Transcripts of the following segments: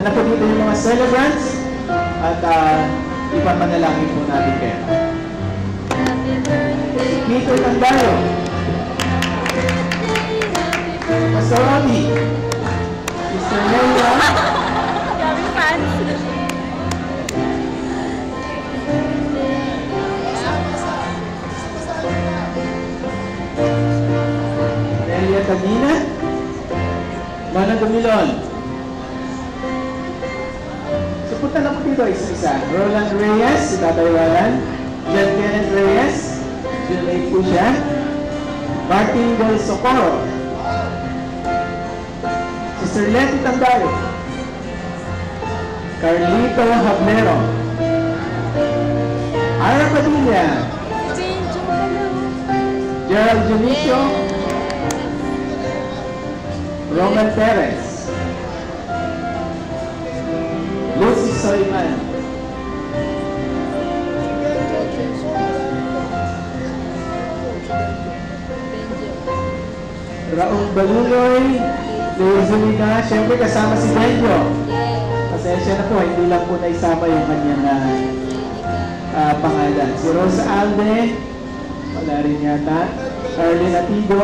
Na po dito yung mga celebrants at ipamanalangin po natin kayo. Peter Tandayo, Pastor Robbie, Sister Nelia, Daming fans. Nelia Tagina, Manang Dumilon. So punta na po dito isa-isa. Roland Reyes, si Tatay Roland. John Kenneth Reyes, Julie po siya. Martin Del Socorro. Sister Letty Tandayo. Carlito Hablero. Ara Padilla. Gerald Junicio. Roman Perez. Lucy Soyman. Raul Baluloy. Luzulina. Siyempre kasama si Benjo. Pasensya na po, hindi lang po naisama yung kanyang pangalan. Si Rosa Alde. Wala rin yata. Arlene Atido.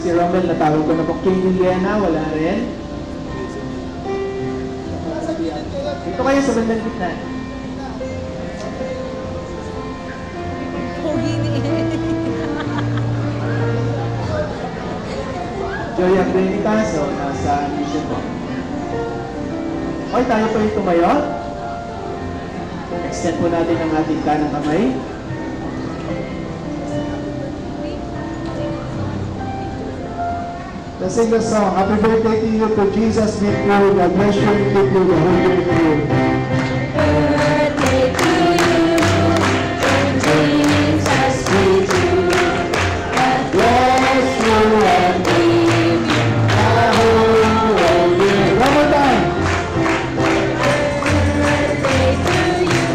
Si Romel, natawag ko na po. King Liliana, wala rin. Dito kayo sa bandang gitna. Joy Agrenica, so nasa mission po. Okay, tayo po yung tumayo. Extend po natin ang ating kanang kamay. Let's sing the song. Happy birthday to you, to Jesus be true. God bless you and keep you. The Holy Spirit be with you. Birthday to you, Jesus be true. God bless you and give you the whole year. One more time. Birthday to you,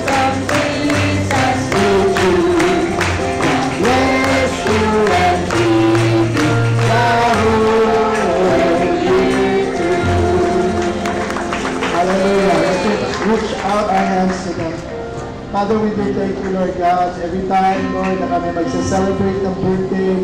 from Jesus be true. God bless you and give you the whole year. Hallelujah. Let's just reach out our hands to them. Father, we do thank you, Lord God. Every time, Lord, na kami magsa-celebrate ng birthday,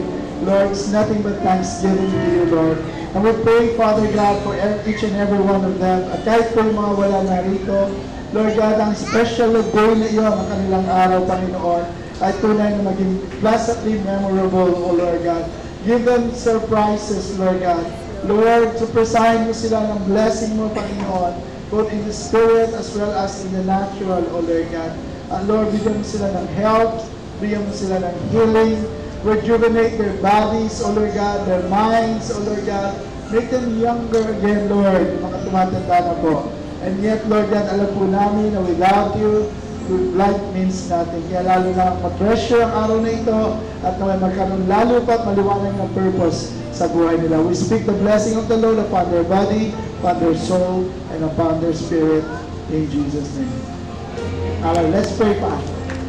Lord, it's nothing but thanksgiving to you, Lord. And we pray, Father God, for each and every one of them. At kahit po yung mga wala narito, Lord God, ang special day na iyon, ang kanilang araw, Panginoon, ay tunay na maging pleasantly memorable, O Lord God. Give them surprises, Lord God. Lord, supresahin mo sila ng blessing mo, Panginoon, both in the spirit as well as in the natural, O Lord God. Lord, bigyan mo sila ng health, bigyan mo sila ng healing, rejuvenate their bodies, O Lord God, their minds, O Lord God. Make them younger again, Lord, mga tumatanda na po. And yet, Lord God, alam po namin na without you, life means nothing. Kaya lalo na mag-treasure ang araw na ito at na magkaroon lalo pa at maliwanag ng purpose sa buhay nila. We speak the blessing of the Lord upon their body, upon their soul, and upon their spirit in Jesus' name. Alright, let's pray, pa.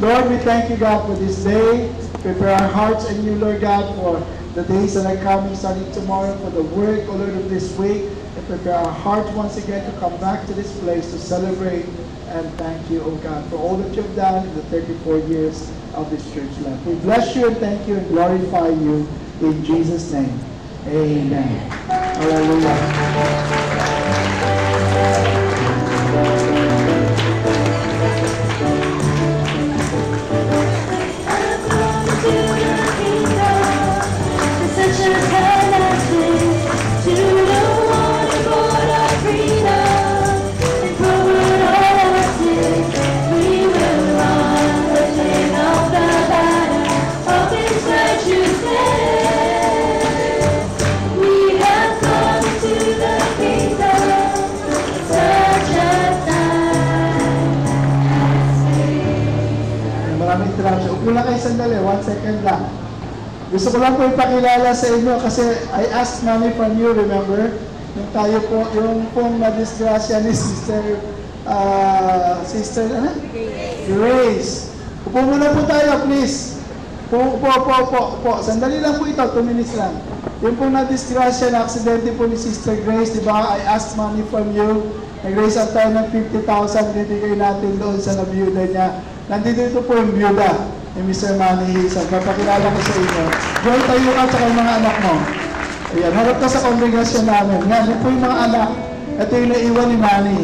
Lord, we thank you, God, for this day. Prepare our hearts and you, Lord God, for the days that are coming, starting tomorrow, for the work, O Lord, of this week. And prepare our hearts once again to come back to this place to celebrate and thank you, O God, for all that you've done in the 34 years of this church life. We bless you and thank you and glorify you in Jesus' name. Amen. Hallelujah. Upo lang kayo sandali, 1 second lang. Gusto ko lang po ipakilala sa inyo kasi I asked Mommy from you, remember? Yung tayo po, yung pong madisgrasya ni Sister, Grace. Upo muna po tayo, please. Upo. Sandali lang po ito, 2 minutes lang. Yung pong na-disgrasya na aksidente po ni Sister Grace, di ba? I asked money from you. Nag-raise up tayo ng 50,000, bibigay natin doon sa nabiyuda niya. Nandito po yung biyuda ni Mr. Manny Hisan. Papakilala ko sa inyo. Joy, tayo ka sa mga anak mo. Ayan, harap ka sa kongregasyon namin. Yan, yun po yung mga anak. Ito yung naiwan ni Manny.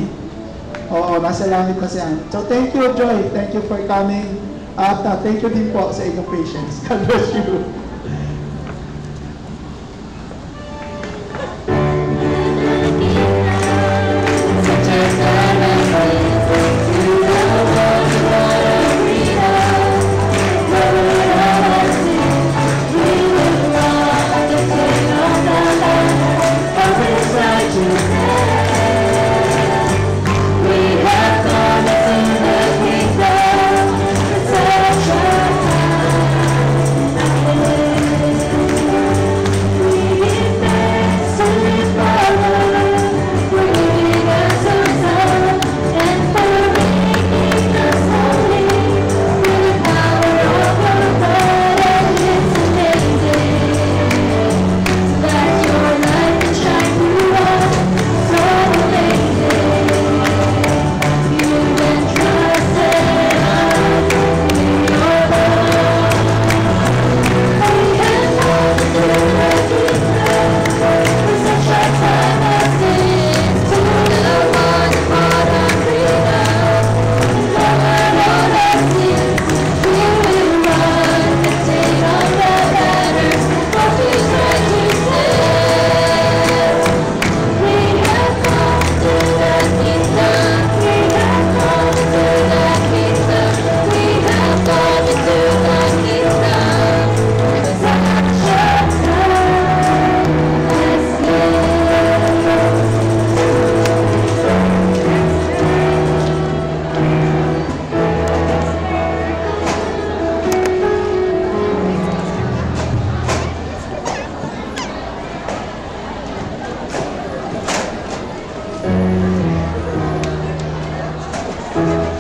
Oo, nasa langit na siya. So, thank you, Joy. Thank you for coming. At thank you din po sa inyong patience. God bless you.